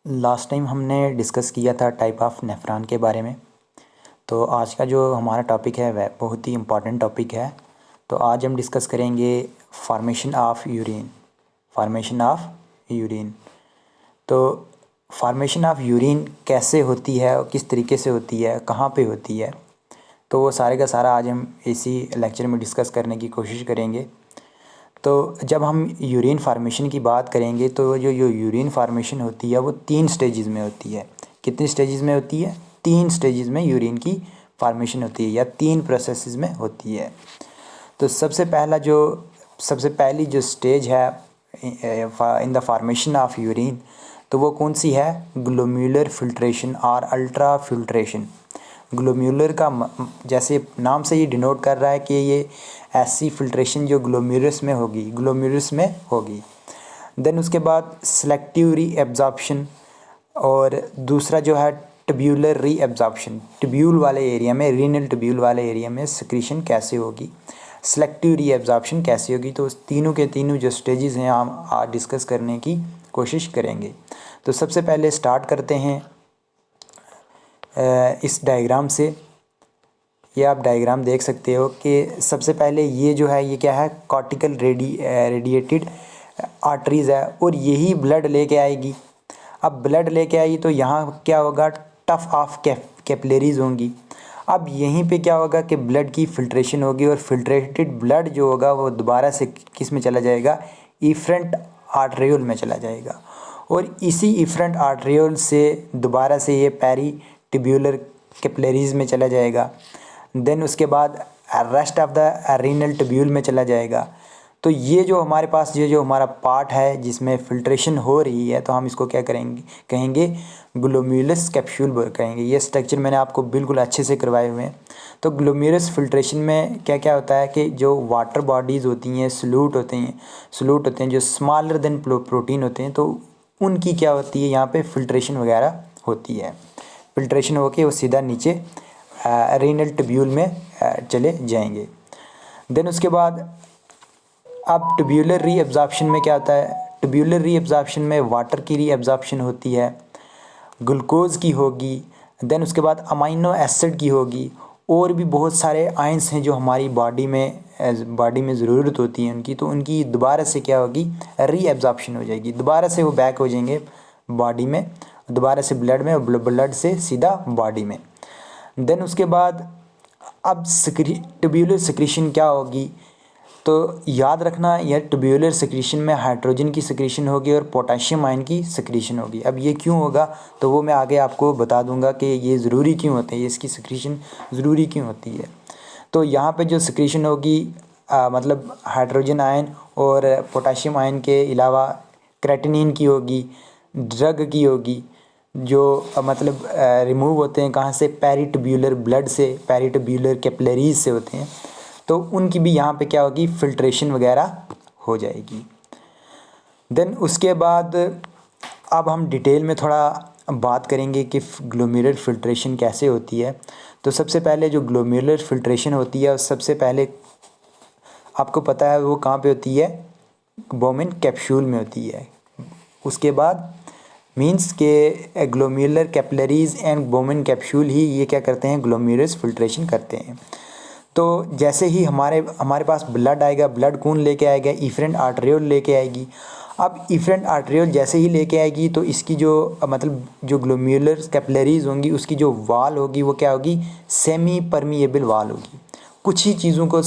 Last time हमने discuss किया था टाइप ऑफ नेफ्रॉन के बारे में। तो आज का जो हमारा टॉपिक है वह बहुत ही इम्पोर्टेंट टॉपिक है। तो आज हम डिस्कस करेंगे formation of urine. Formation of urine तो फॉर्मेशन ऑफ यूरिन कैसे होती है और किस तरीके से होती है, कहाँ पे होती है, तो वो सारे का सारा आज हम इसी लेक्चर में डिस्कस करने की कोशिश करेंगे। तो जब हम यूरिन फार्मेशन की बात करेंगे तो जो यूरिन फार्मेशन होती है वो 3 स्टेजेस में होती है। कितनी स्टेजेस में होती है? 3 स्टेजेस में यूरिन की फार्मेशन होती है या 3 प्रोसेसेस में होती है। तो सबसे पहली जो स्टेज है in the formation of urine, तो वो कौन सी है? ग्लोम्युलर फिल्ट्रेशन और अल्ट्रा फिल्ट्रेशन। ग्लोम्युलर का जैसे नाम से ये डिनोट कर रहा है कि ये ऐसी फिल्ट्रेशन जो ग्लोम्युलस में होगी। देन उसके बाद सेलेक्टिव री एब्जॉर्प्शन, और दूसरा जो है ट्यूब्यूलर री एब्जॉर्प्शन। ट्यूब्यूल वाले एरिया में, रीनल ट्यूब्यूल वाले एरिया में सिक्रीशन कैसे होगी, सेलेक्टिव री एब्जॉर्प्शन कैसे होगी। तो उस तीनों के तीनों जो स्टेजेस हैं हम आज डिस्कस करने की कोशिश करेंगे। तो सबसे पहले स्टार्ट करते हैं इस डायग्राम से। ये आप डायग्राम देख सकते हो कि सबसे पहले ये जो है ये क्या है? कॉर्टिकल रेडिएटेड आर्टरीज़ है और यही ब्लड लेके आएगी। अब ब्लड लेके आई तो यहाँ क्या होगा? टफ ऑफ कैपिलरीज होंगी। अब यहीं पे क्या होगा कि ब्लड की फिल्ट्रेशन होगी और फिल्ट्रेटेड ब्लड जो होगा वो दोबारा से किस में चला जाएगा? इफरेंट आर्टरियोल में चला जाएगा, और इसी इफरेंट आर्टरियोल से दोबारा से ये पेरी ट्यूब्यूलर कैपिलरीज में चला जाएगा। देन उसके बाद rest of the renal tubule में चला जाएगा। तो ये जो हमारे पास ये जो हमारा पार्ट है जिसमें फिल्ट्रेशन हो रही है, तो हम इसको क्या कहेंगे ग्लोम्युलस कैप्सूल कहेंगे। ये स्ट्रक्चर मैंने आपको बिल्कुल अच्छे से करवाए हुए हैं। तो ग्लोम्युलस फिल्ट्रेशन में क्या क्या होता है कि जो वाटर बॉडीज़ होती हैं, सल्यूट होते हैं जो स्मॉलर देन प्रोटीन होते हैं, तो उनकी क्या होती है यहाँ पे फिल्ट्रेशन वगैरह होती है। फिल्ट्रेशन होके वो सीधा नीचे रीनल ट्यूब्यूल में चले जाएंगे। देन उसके बाद अब ट्यूब्यूलर री एब्जॉर्प्शन में क्या होता है? ट्यूब्यूलर री एब्जॉर्प्शन में वाटर की री एब्जॉर्प्शन होती है, ग्लूकोज की होगी, देन उसके बाद अमाइनो एसिड की होगी, और भी बहुत सारे आयंस हैं जो हमारी बॉडी में ज़रूरत होती है उनकी, तो उनकी दोबारा से क्या होगी? री एब्जॉर्प्शन हो जाएगी। दोबारा से वो बैक हो जाएंगे बॉडी में, दोबारा से ब्लड में, ब्लड से सीधा बॉडी में। देन उसके बाद अब ट्यूब्यूलर सिक्रीशन क्या होगी? तो याद रखना, यह ट्यूब्यूलर सिक्रीशन में हाइड्रोजन की सिक्रीशन होगी और पोटेशियम आयन की सिक्रीशन होगी। अब ये क्यों होगा तो वो मैं आगे आपको बता दूंगा कि ये ज़रूरी क्यों होते हैं, इसकी सिक्रीशन ज़रूरी क्यों होती है। तो यहाँ पे जो सिक्रीशन होगी मतलब हाइड्रोजन आयन और पोटेशियम आयन के अलावा क्रेटिनिन की होगी, ड्रग की होगी, जो मतलब रिमूव होते हैं कहाँ से? पेरिट्यूब्यूलर ब्लड से, पेरिट्यूब्यूलर कैपिलरीज से होते हैं, तो उनकी भी यहाँ पे क्या होगी? फिल्ट्रेशन वगैरह हो जाएगी। देन उसके बाद अब हम डिटेल में थोड़ा बात करेंगे कि ग्लोम्युलर फिल्ट्रेशन कैसे होती है। तो सबसे पहले जो ग्लोम्युलर फिल्ट्रेशन होती है, सबसे पहले आपको पता है वो कहाँ पे होती है? बोमेन कैप्सूल में होती है। उसके बाद मीन्स के ग्लोम्युलर कैपिलरीज एंड बोमेन कैप्सूल ही ये क्या करते हैं? ग्लोम्युलस फिल्ट्रेशन करते हैं। तो जैसे ही हमारे पास ब्लड आएगा, ब्लड कौन लेके आएगा? इफरेंट आर्टरियोल लेके आएगी। अब इफरेंट आर्टरियोल जैसे ही लेके आएगी तो इसकी जो मतलब जो ग्लोम्युलर कैपिलरीज होंगी उसकी जो वाल होगी वो क्या होगी? सेमी परमिएबल वाल होगी। कुछ ही चीज़ों को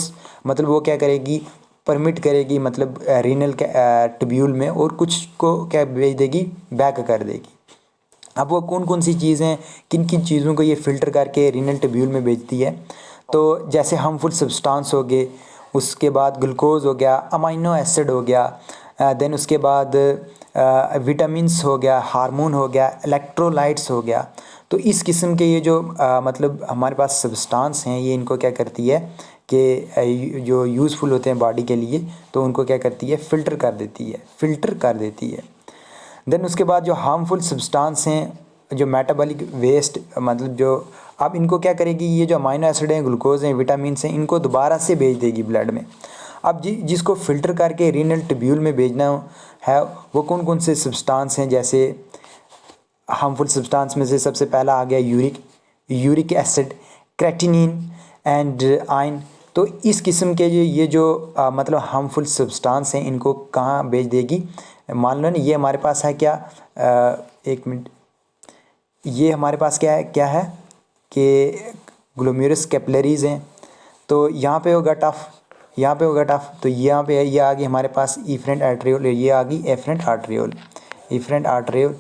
मतलब वो क्या करेगी? परमिट करेगी, मतलब रीनल ट्यूब्यूल में, और कुछ को क्या भेज देगी? बैक कर देगी। अब वो कौन कौन सी चीज़ें, किन किन चीज़ों को ये फ़िल्टर करके रीनल ट्यूब्यूल में भेजती है? तो जैसे हार्मफुल सब्सटेंस हो गए, उसके बाद ग्लूकोज हो गया, अमाइनो एसिड हो गया, देन उसके बाद विटामिन्स हो गया, हार्मोन हो गया, इलेक्ट्रोलाइट्स हो गया। तो इस किस्म के ये जो मतलब हमारे पास सब्सटेंस हैं, ये इनको क्या करती है कि जो यूज़फुल होते हैं बॉडी के लिए, तो उनको क्या करती है? फ़िल्टर कर देती है। देन उसके बाद जो हार्मफुल सब्सटेंस हैं, जो मेटाबॉलिक वेस्ट, मतलब जो अब इनको क्या करेगी? ये जो अमाइनो एसिड हैं, ग्लूकोज हैं, विटामिन्स हैं, इनको दोबारा से भेज देगी ब्लड में। अब जिसको फ़िल्टर करके रीनल ट्यूब्यूल में भेजना है वो कौन कौन से सब्सटेंस हैं? जैसे हार्मफुल सब्सटेंस में से सबसे पहला आ गया uric acid, creatinine and ion. तो इस किस्म के ये जो मतलब हार्मफुल सब्सटेंस हैं, इनको कहाँ भेज देगी? मान लो ना, ये हमारे पास है क्या, एक मिनट, ये हमारे पास क्या है कि ग्लोमेरुलस कैपिलरीज हैं, तो यहाँ पे होगा टफ, यहाँ पे होगा टफ, तो यहाँ पे ये आ गई हमारे पास इफरेंट आर्टरियोल, ये आ गई afferent arteriole, efferent arteriole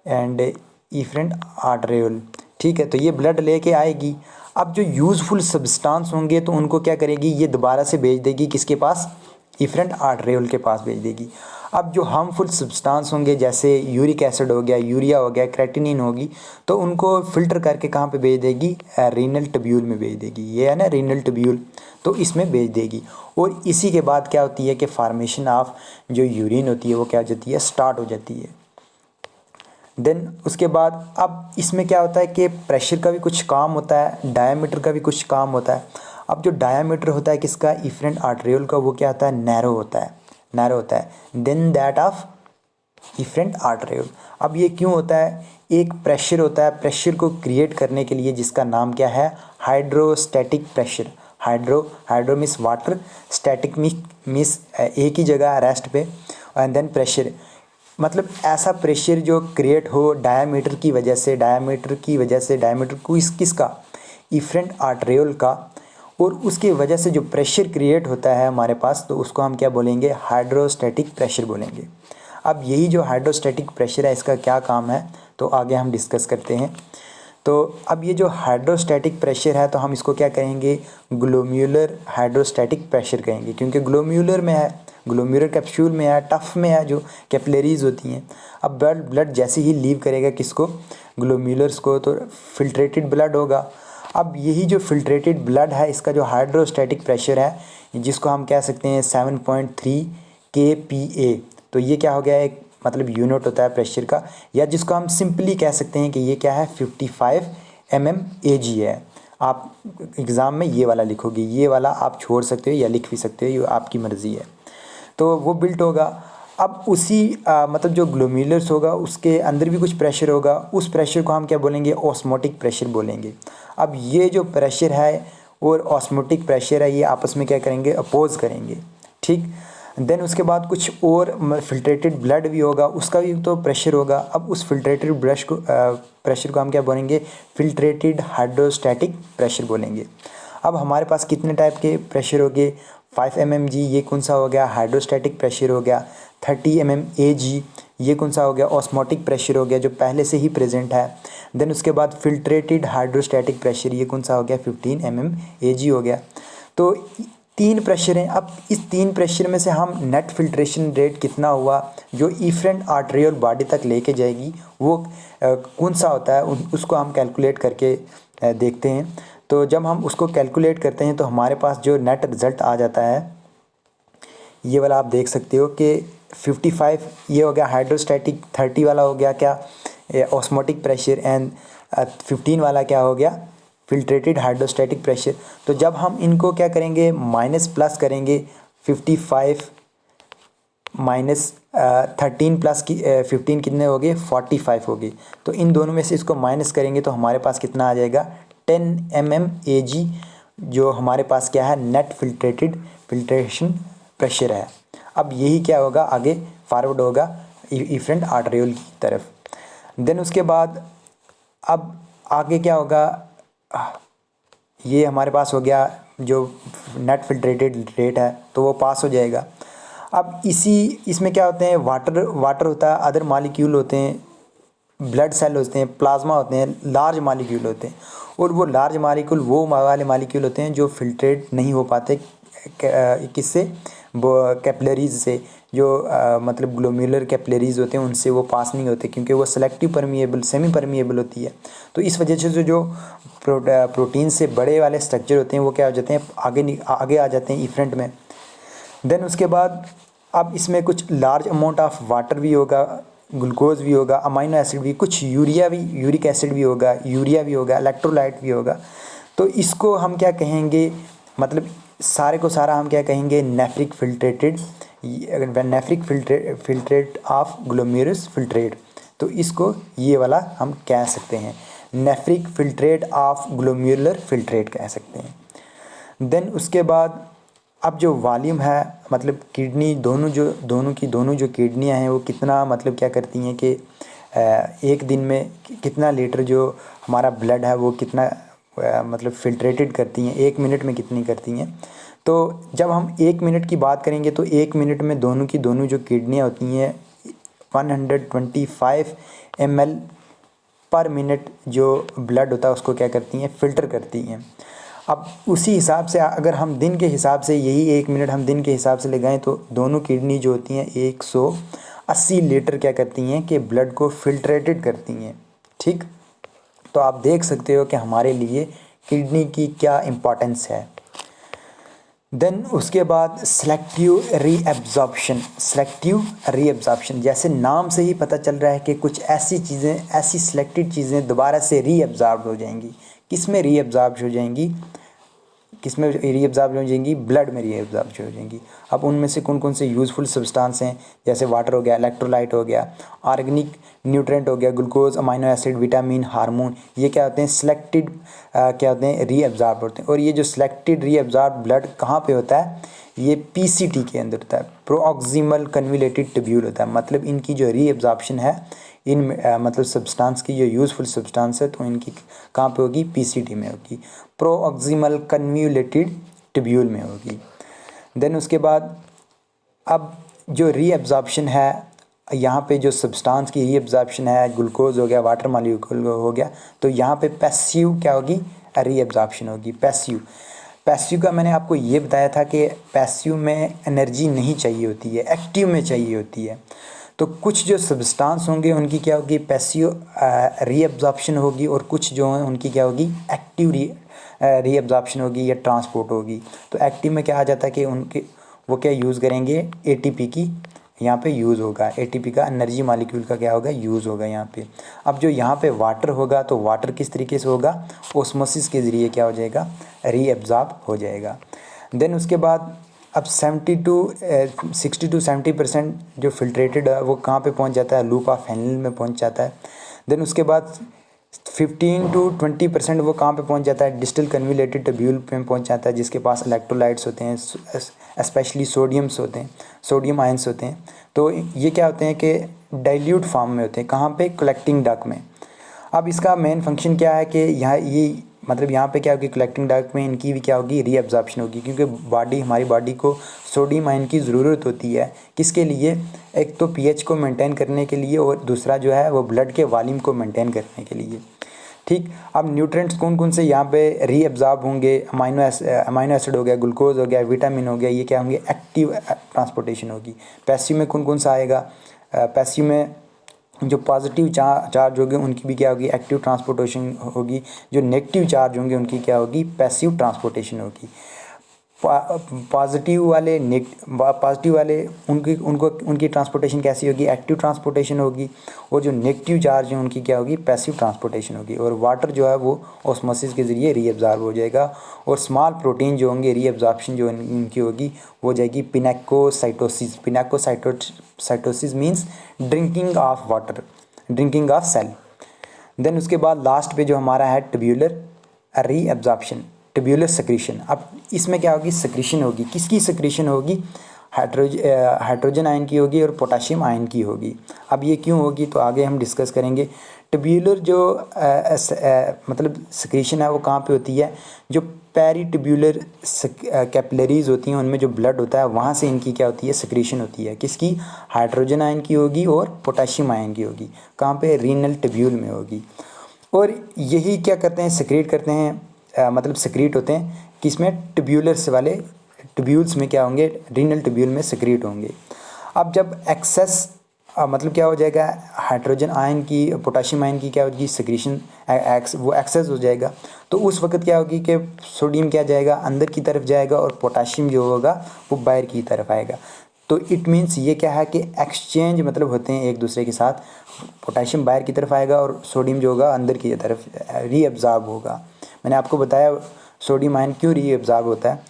and efferent arteriole. ठीक है, तो ये ब्लड लेके आएगी। अब जो यूज़फुल सब्सटेंस होंगे तो उनको क्या करेगी, ये दोबारा से भेज देगी किसके पास? इफरेंट आर्टरियोल के पास भेज देगी। अब जो हार्मफुल सब्सटेंस होंगे जैसे यूरिक एसिड हो गया, यूरिया हो गया, क्रेटिनिन होगी, तो उनको फ़िल्टर करके कहाँ पे भेज देगी? रीनल ट्यूब्यूल में भेज देगी। ये है ना रीनल ट्यूब्यूल, तो इसमें भेज देगी। और इसी के बाद क्या होती है कि फार्मेशन ऑफ जो यूरिन होती है वो क्या हो जाती है? स्टार्ट हो जाती है। देन उसके बाद अब इसमें क्या होता है कि प्रेशर का भी कुछ काम होता है, डायामीटर का भी कुछ काम होता है। अब जो डायामीटर होता है किसका? इफरेंट आर्टरियोल का, वो क्या होता है? नैरो होता है, नैरो होता है then that of efferent arteriole. अब ये क्यों होता है? एक प्रेशर होता है, प्रेशर को क्रिएट करने के लिए, जिसका नाम क्या है? Hydrostatic pressure. Hydro means water, static means एक ही जगह रेस्ट पे, एंड देन प्रेशर मतलब ऐसा प्रेशर जो क्रिएट हो डायामीटर की वजह से, डायामीटर को किसका? इफरेंट आर्टरियोल का। और उसकी वजह से जो प्रेशर क्रिएट होता है हमारे पास, तो उसको हम क्या बोलेंगे? हाइड्रोस्टैटिक प्रेशर बोलेंगे। अब यही जो हाइड्रोस्टैटिक प्रेशर है, इसका क्या काम है, तो आगे हम डिस्कस करते हैं। तो अब ये जो हाइड्रोस्टैटिक प्रेशर है, तो हम इसको क्या कहेंगे? ग्लोम्युलर हाइड्रोस्टैटिक प्रेशर कहेंगे, क्योंकि ग्लोम्युलर में है, ग्लोम्युलर कैप्सूल में है, टफ में है, जो कैपिलरीज होती हैं। अब ब्लड जैसे ही लीव करेगा किसको? ग्लोम्युलर्स को, तो फिल्ट्रेटेड ब्लड होगा। अब यही जो फिल्ट्रेटेड ब्लड है, इसका जो हाइड्रोस्टैटिक प्रेशर है, जिसको हम कह सकते हैं 7.3 kPa, तो ये क्या हो गया? एक मतलब यूनिट होता है प्रेशर का, या जिसको हम सिंपली कह सकते हैं कि ये क्या है? 55 mmAg है। आप एग्ज़ाम में ये वाला लिखोगे, ये वाला आप छोड़ सकते हो या लिख भी सकते हो, ये आपकी मर्ज़ी है। तो वो बिल्ट होगा। अब उसी मतलब जो ग्लोम्युलर्स होगा उसके अंदर भी कुछ प्रेशर होगा, उस प्रेशर को हम क्या बोलेंगे? ऑस्मोटिक प्रेशर बोलेंगे। अब ये जो प्रेशर है और ऑस्मोटिक प्रेशर है, ये आपस में क्या करेंगे? अपोज करेंगे। ठीक, देन उसके बाद कुछ और फिल्ट्रेटेड ब्लड भी होगा, उसका भी तो प्रेशर होगा। अब उस फिल्ट्रेटेड प्रेशर को हम क्या बोलेंगे? फिल्ट्रेटेड हाइड्रोस्टैटिक प्रेशर बोलेंगे। अब हमारे पास कितने टाइप के प्रेशर हो गए? 5 mmg, ये कौन सा हो गया? हाइड्रोस्टैटिक प्रेशर हो गया। 30 mmAg, ये कौन सा हो गया? ऑस्मोटिक प्रेशर हो गया, जो पहले से ही प्रेजेंट है। देन उसके बाद फिल्ट्रेटेड हाइड्रोस्टैटिक प्रेशर, ये कौन सा हो गया? 15 mmAg हो गया। तो 3 प्रेशर हैं। अब इस 3 प्रेशर में से हम नेट फिल्ट्रेशन रेट कितना हुआ जो इफरेंट आर्टरियल बॉडी तक लेके जाएगी, वो कौन सा होता है, उसको हम कैलकुलेट करके देखते हैं। तो जब हम उसको कैलकुलेट करते हैं तो हमारे पास जो नेट रिज़ल्ट आ जाता है, ये वाला आप देख सकते हो कि 55 ये हो गया हाइड्रोस्टैटिक, 30 वाला हो गया क्या? ऑस्मोटिक प्रेशर, एंड 15 वाला क्या हो गया? फिल्ट्रेटेड हाइड्रोस्टैटिक प्रेशर। तो जब हम इनको क्या करेंगे? माइनस प्लस करेंगे, 55 माइनस 13 प्लस की 15 कितने हो गए? 45 हो गए। तो इन दोनों में से इसको माइनस करेंगे तो हमारे पास कितना आ जाएगा? 10 mmAg, जो हमारे पास क्या है? नेट फिल्ट्रेशन प्रेशर है। अब यही क्या होगा? आगे फॉरवर्ड होगा इफरेंट आर्टरियोल की तरफ। देन उसके बाद अब आगे क्या होगा? ये हमारे पास हो गया जो नेट फिल्ट्रेटेड रेट है, तो वो पास हो जाएगा। अब इसमें क्या होते हैं? वाटर होता है, अदर मालिक्यूल होते हैं, ब्लड सेल होते हैं, प्लाज्मा होते हैं, लार्ज मालिक्यूल होते हैं। और वो लार्ज मालिक्यूल वो वाले मालिक्यूल होते हैं जो फिल्ट्रेट नहीं हो पाते किससे? वो कैपिलरीज से, जो मतलब ग्लोम्युलर कैपिलरीज होते हैं उनसे वो पास नहीं होते, क्योंकि वो सेलेक्टिव परमिएबल, सेमी परमिएबल होती है। तो इस वजह से जो प्रोटीन से बड़े वाले स्ट्रक्चर होते हैं वो क्या हो जाते हैं? आगे आ जाते हैं इफरेंट में। देन उसके बाद अब इसमें कुछ लार्ज अमाउंट ऑफ वाटर भी होगा, ग्लूकोज भी होगा, अमाइनो एसिड भी, कुछ यूरिक एसिड भी होगा, यूरिया भी होगा, इलेक्ट्रोलाइट भी होगा। तो इसको हम क्या कहेंगे? मतलब सारे को सारा हम क्या कहेंगे? Nephric filtrate of glomerulus filtrate. तो इसको ये वाला हम कह सकते हैं, नेफ्रिक फिल्ट्रेट ऑफ ग्लोम्युलर फिल्ट्रेट कह सकते हैं। देन उसके बाद अब जो वॉल्यूम है, मतलब किडनी दोनों जो किडनियाँ हैं वो कितना मतलब क्या करती हैं कि एक दिन में कितना लीटर जो हमारा ब्लड है वो कितना मतलब फिल्ट्रेटेड करती हैं, 1 मिनट में कितनी करती हैं। तो जब हम 1 मिनट की बात करेंगे तो 1 मिनट में दोनों जो किडनियाँ होती हैं 125 ml पर मिनट जो ब्लड होता है उसको क्या करती हैं, फ़िल्टर करती हैं। अब उसी हिसाब से अगर हम दिन के हिसाब से यही 1 मिनट हम दिन के हिसाब से लगाएं तो दोनों किडनी जो होती हैं 180 लीटर क्या करती हैं कि ब्लड को फिल्ट्रेटेड करती हैं। ठीक, तो आप देख सकते हो कि हमारे लिए किडनी की क्या इम्पोर्टेंस है। देन उसके बाद सेलेक्टिव रीएब्जॉर्प्शन, जैसे नाम से ही पता चल रहा है कि कुछ ऐसी चीज़ें, ऐसी सिलेक्टेड चीज़ें दोबारा से रीएब्जॉर्ब हो जाएंगी। किस में रीएब्जॉर्ब हो जाएंगी? ब्लड में रीएब्जॉर्ब हो जाएंगी। अब उनमें से कौन कौन से यूज़फुल सब्सटेंस हैं, जैसे वाटर हो गया, इलेक्ट्रोलाइट हो गया, ऑर्गेनिक न्यूट्रिएंट हो गया, glucose, amino acid, vitamin, hormone, ये क्या होते हैं, सिलेक्टेड क्या होते हैं, रीएब्जॉर्ब होते हैं। और ये जो सिलेक्टेड रीएब्जॉर्ब ब्लड कहाँ पे होता है, ये पीसीटी के अंदर होता है, प्रोऑक्सिमल कन्वुलेटेड ट्यूब्यूल होता है। मतलब इनकी जो रीएब्जॉर्प्शन है इन मतलब सब्सटेंस की जो यूज़फुल सब्सटेंस है तो इनकी कहाँ पे होगी, पीसीटी में होगी, प्रोऑक्सिमल कन्वुलेटेड ट्यूब्यूल में होगी। देन उसके बाद अब जो रीएब्जॉर्प्शन है, यहाँ पे जो सब्सटेंस की रीएब्जॉर्प्शन है, ग्लूकोज हो गया, वाटर मॉलिक्यूल हो गया, तो यहाँ पे पैसिव क्या होगी, रीएब्जॉर्प्शन होगी। पैसिव का मैंने आपको ये बताया था कि पैसिव में एनर्जी नहीं चाहिए होती है, एक्टिव में चाहिए होती है। तो कुछ जो सब्सटेंस होंगे उनकी क्या होगी, पैसिव रीएब्जॉर्प्शन होगी, और कुछ जो हैं उनकी क्या होगी, एक्टिव रीएब्जॉर्प्शन होगी या ट्रांसपोर्ट होगी। तो एक्टिव में क्या आ जाता है कि उनके वो क्या यूज़ करेंगे, एटीपी की यहाँ पे यूज़ होगा, एटीपी का एनर्जी मॉलिक्यूल का क्या होगा, यूज़ होगा यहाँ पे। अब जो यहाँ पे वाटर होगा तो वाटर किस तरीके से होगा, ओस्मोसिस के ज़रिए क्या हो जाएगा, रीएब्जॉर्ब हो जाएगा। देन उसके बाद अब 60 to 70% जो फिल्ट्रेटेड है वो कहाँ पे पहुँच जाता है, लूप ऑफ हेनल में पहुँच जाता है। देन उसके बाद 15 to 20% वो कहाँ पे पहुँच जाता है, डिस्टल कन्वुलेटेड ट्यूब्यूल पे पहुँच जाता है, जिसके पास इलेक्ट्रोलाइट्स होते हैं, स्पेशली सोडियम आयंस होते हैं। तो ये क्या होते हैं कि डाइल्यूट फॉर्म में होते हैं, कहाँ पे, कलेक्टिंग डक्ट में। अब इसका मेन फंक्शन क्या है कि यहाँ पे क्या होगी, कलेक्टिंग डक्ट में इनकी भी क्या होगी, रीअब्जॉर्प्शन होगी, क्योंकि हमारी बॉडी को सोडियम आयन की ज़रूरत होती है। किसके लिए, एक तो पीएच को मेंटेन करने के लिए, और दूसरा जो है वो ब्लड के वॉल्यूम को मेंटेन करने के लिए। ठीक, अब न्यूट्रिएंट्स कौन कौन से यहाँ पे रीअब्जॉर्ब होंगे, अमीनो एसिड हो गया, ग्लूकोज हो गया, विटामिन हो गया, ये क्या होंगे, एक्टिव ट्रांसपोर्टेशन होगी। पैसिव में कौन कौन सा आएगा, पैसिव में जो पॉजिटिव चार्ज होंगे उनकी भी क्या होगी, एक्टिव ट्रांसपोर्टेशन होगी। जो नेगेटिव चार्ज होंगे उनकी क्या होगी, पैसिव ट्रांसपोर्टेशन होगी। पॉजिटिव वाले उनकी ट्रांसपोर्टेशन कैसी होगी, एक्टिव ट्रांसपोर्टेशन होगी। और जो नेगेटिव चार्ज हैं उनकी क्या होगी, पैसिव ट्रांसपोर्टेशन होगी। और वाटर जो है वो ऑस्मोसिस के ज़रिए रीअब्जॉर्ब हो जाएगा। और स्मॉल प्रोटीन जो होंगे, रीअब्जॉर्प्शन जो इनकी होगी वो हो जाएगी pinocytosis means drinking of water, drinking of cell. Then उसके बाद लास्ट पे जो हमारा है ट्यूब्यूलर रीअब्जॉर्प्शन, ट्यूब्यूलर सेक्रीशन। अब इसमें क्या होगी, सेक्रीशन होगी, किसकी सेक्रीशन होगी, हाइड्रोजन आयन की होगी और पोटाशियम आयन की होगी। अब ये क्यों होगी तो आगे हम डिस्कस करेंगे। ट्यूब्यूलर जो मतलब सेक्रीशन है वो कहाँ पे होती है, जो पेरी ट्यूब्यूलर कैपिलरीज होती हैं उनमें जो ब्लड होता है वहाँ से इनकी क्या होती है, सेक्रीशन होती है। किसकी, हाइड्रोजन आयन की होगी और पोटाशियम आयन की होगी। कहाँ पे, रीनल ट्यूब्यूल में होगी। और यही क्या करते हैं, सेक्रेट करते हैं, मतलब सेक्रेट होते हैं किसमें, ट्यूब्यूल्स में क्या होंगे, रीनल ट्यूब्यूल में सेक्रेट होंगे। अब जब एक्सेस मतलब क्या हो जाएगा, हाइड्रोजन आयन की, पोटाशियम आयन की क्या होगी, सेक्रेशन वो एक्सेस हो जाएगा। तो उस वक्त क्या होगी कि सोडियम क्या जाएगा, अंदर की तरफ जाएगा, और पोटाशियम जो होगा वो बाहर की तरफ आएगा। तो इट मीन्स ये क्या है कि एक्सचेंज मतलब होते हैं एक दूसरे के साथ। पोटाशियम बाहर की तरफ आएगा और सोडियम जो होगा अंदर की तरफ रीअब्जॉर्ब होगा। मैंने आपको बताया सोडियम आयन क्यों रीअब्जॉर्ब होता है।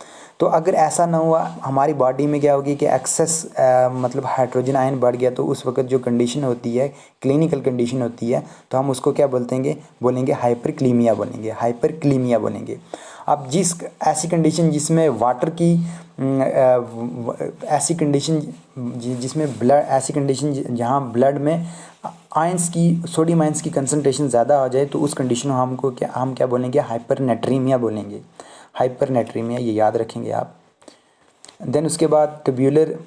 तो अगर ऐसा ना हुआ, हमारी बॉडी में क्या होगी कि एक्सेस मतलब हाइड्रोजन आयन बढ़ गया, तो उस वक्त जो कंडीशन होती है, क्लिनिकल कंडीशन होती है, तो हम उसको क्या बोलेंगे हाइपरक्लीमिया बोलेंगे, हाइपरक्लीमिया बोलेंगे। अब ऐसी कंडीशन जिसमें वाटर की ऐसी कंडीशन जिसमें ब्लड ऐसी कंडीशन जहाँ ब्लड में आयंस की सोडियम आयंस की कंसनट्रेशन ज़्यादा हो जाए, तो उस कंडीशन में हम क्या बोलेंगे, हाइपरनेट्रीमिया बोलेंगे, हाइपरनेट्रीमिया, ये याद रखेंगे आप। देन उसके बाद ट्यूब्यूलर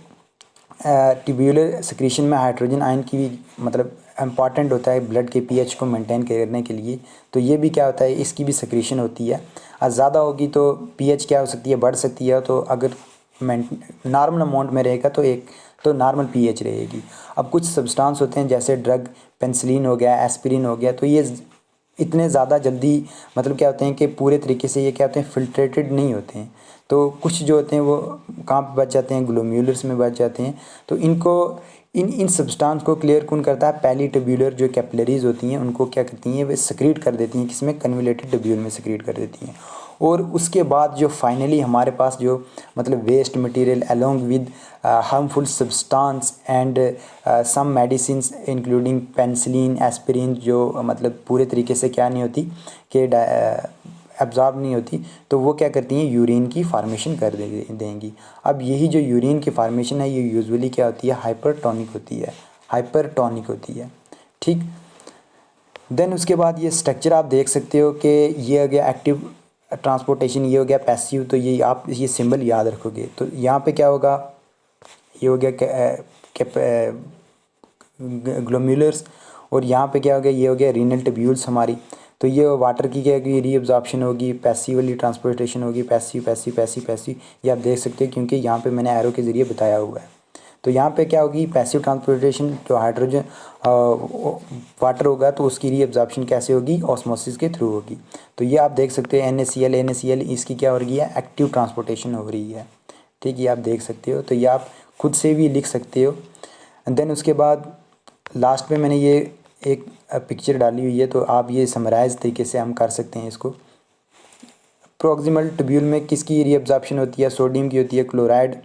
सिक्रीशन में हाइड्रोजन आयन की भी मतलब इम्पॉर्टेंट होता है ब्लड के पीएच को मेंटेन करने के लिए। तो ये भी क्या होता है, इसकी भी सिक्रीशन होती है। और ज़्यादा होगी तो पीएच क्या हो सकती है, बढ़ सकती है। तो अगर नॉर्मल अमाउंट में रहेगा तो नॉर्मल पीएच रहेगी। अब कुछ सब्सटेंस होते हैं जैसे ड्रग, पेनिसिलिन हो गया, एस्पिरिन हो गया, तो ये इतने ज़्यादा जल्दी मतलब क्या होते हैं कि पूरे तरीके से ये क्या होते हैं, फिल्ट्रेटेड नहीं होते हैं। तो कुछ जो होते हैं वो कहाँ पे बच जाते हैं, ग्लोम्युलर्स में बच जाते हैं। तो इन सब्सटेंस को क्लियर कौन करता है, पहली ट्यूब्यूलर जो कैपिलरीज होती हैं उनको क्या करती हैं, वे सिक्रीट कर देती हैं, किसमें, कन्वोल्यूटेड ट्यूब्यूल में सिक्रीट कर देती हैं। और उसके बाद जो फाइनली हमारे पास जो मतलब waste material along with harmful substance and some medicines including penicillin, aspirin, जो मतलब पूरे तरीके से क्या नहीं होती कि एब्जॉर्ब नहीं होती, तो वो क्या करती हैं, यूरिन की फार्मेशन कर देंगी। अब यही जो यूरिन की फार्मेशन है, ये यूजुअली क्या होती है, हाइपरटोनिक होती है, हाइपरटोनिक होती है। ठीक। देन उसके बाद ये स्ट्रक्चर आप देख सकते हो कि ये हो गया एक्टिव ट्रांसपोर्टेशन, ये हो गया पैसिव। तो ये आप ये सिंबल याद रखोगे। तो यहाँ पे क्या होगा, ये हो गया ग्लोम्युलर्स, और यहाँ पे क्या हो गया, ये हो गया रीनल ट्यूब्यूल्स हमारी। तो ये वाटर की क्या होगी, रीअब्जॉर्प्शन होगी, पैसिवली ट्रांसपोर्टेशन होगी, पैसिव पैसिव पैसिव पैसिव, ये आप देख सकते हो क्योंकि यहाँ पे मैंने एरो के ज़रिए बताया हुआ है। तो यहाँ पे क्या होगी, पैसिव ट्रांसपोर्टेशन, जो हाइड्रोजन वाटर होगा तो उसकी रीअब्जॉर्प्शन कैसे होगी, ऑस्मोसिस के थ्रू होगी। तो ये आप देख सकते हो NaCl इसकी क्या हो रही है, एक्टिव ट्रांसपोर्टेशन हो रही है। ठीक, ये आप देख सकते हो। तो ये आप खुद से भी लिख सकते हो। देन उसके बाद लास्ट में मैंने ये एक पिक्चर डाली हुई है, तो आप ये समराइज तरीके से हम कर सकते हैं इसको। प्रोक्सिमल ट्यूब्यूल में किसकी रीअब्जॉर्प्शन होती है, सोडियम की होती है, क्लोराइड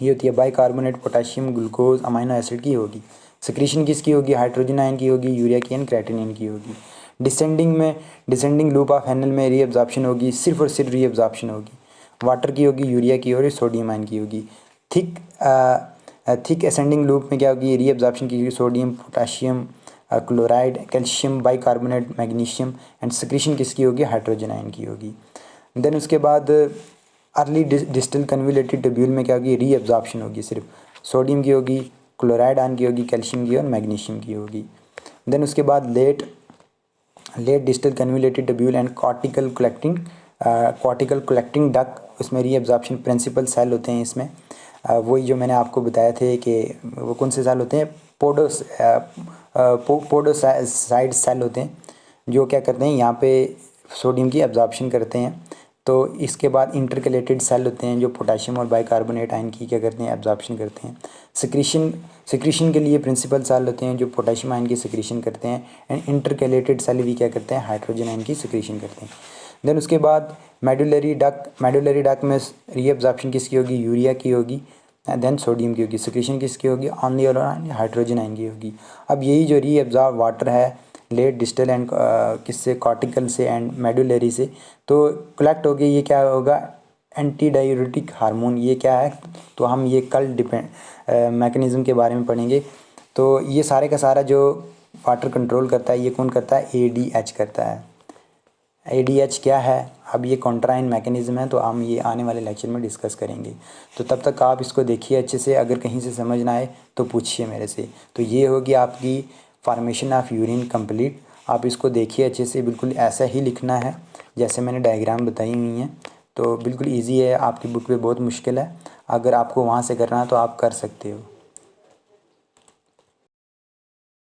की होती है, bicarbonate, potassium, glucose, amino acid की होगी। सिक्रीशन किसकी होगी, हाइड्रोजन आयन की होगी, यूरिया की एंड क्रेटिनिन की होगी। डिसेंडिंग लूप ऑफ एनल में रीअब्जॉर्प्शन होगी, सिर्फ और सिर्फ रीअब्जॉर्प्शन होगी। वाटर की होगी, यूरिया की और सोडियम आयन की होगी। थिक असेंडिंग लूप में क्या होगी, रीअब्जॉर्प्शन की होगी, sodium, potassium, chloride, calcium, bicarbonate, magnesium, and secretion किसकी होगी, हाइड्रोजन आयन की होगी। देन उसके बाद अर्ली डिस्टल कन्वोल्यूटेड ट्यूब्यूल में क्या होगी, रीअब्जॉर्प्शन होगी, सिर्फ सोडियम की होगी, क्लोराइड आयन की होगी, कैल्शियम की और मैग्नीशियम की होगी। देन उसके बाद late distal convoluted tubule and cortical collecting duct, उसमें रीअब्जॉर्प्शन प्रिंसिपल सेल होते हैं इसमें। वही जो मैंने आपको बताए थे कि वो कौन से सेल होते हैं, पोडोसाइड सेल होते हैं, जो क्या करते हैं, यहाँ पे सोडियम की एब्जॉर्प्शन करते हैं। तो इसके बाद इंटरकलेटेड सेल होते हैं जो पोटेशियम और बाइकार्बोनेट आयन की क्या करते हैं, एब्जॉर्प्शन करते हैं। सिक्रीशन के लिए प्रिंसिपल सेल होते हैं जो पोटेशियम आयन की सिक्रीशन करते हैं, एंड इंटरकलेटेड सेल भी क्या करते हैं, हाइड्रोजन आयन की सिक्रीशन करते हैं। देन उसके बाद मेडुलरी डक्ट में रीअब्जॉर्प्शन किसकी होगी, यूरिया की होगी, देन सोडियम की होगी। सिक्रीशन किसकी होगी, ओनली और हाइड्रोजन आयन की होगी। अब यही जो रीअब्जॉर्ब वाटर है लेट डिस्टल एंड किससे, कॉर्टिकल से एंड मेडुलरी से, तो कलेक्ट हो गई, ये क्या होगा, एंटी डायूरेटिक हार्मोन। ये क्या है, तो हम ये कल मैकेनिज़्म के बारे में पढ़ेंगे। तो ये सारे का सारा जो वाटर कंट्रोल करता है, ये कौन करता है, ADH करता है। ADH क्या है, अब ये कॉन्ट्राइन मैकेनिज़्म है, तो हम ये आने वाले लेक्चर में डिस्कस करेंगे। तो तब तक आप इसको देखिए अच्छे से, अगर कहीं से समझ ना आए तो पूछिए मेरे से। तो ये होगी आपकी फार्मेशन ऑफ यूरिन कंप्लीट। आप इसको देखिए अच्छे से, बिल्कुल ऐसा ही लिखना है जैसे मैंने डायग्राम बताई हुई हैं। तो बिल्कुल इजी है, आपकी बुक पे बहुत मुश्किल है। अगर आपको वहाँ से करना है तो आप कर सकते हो।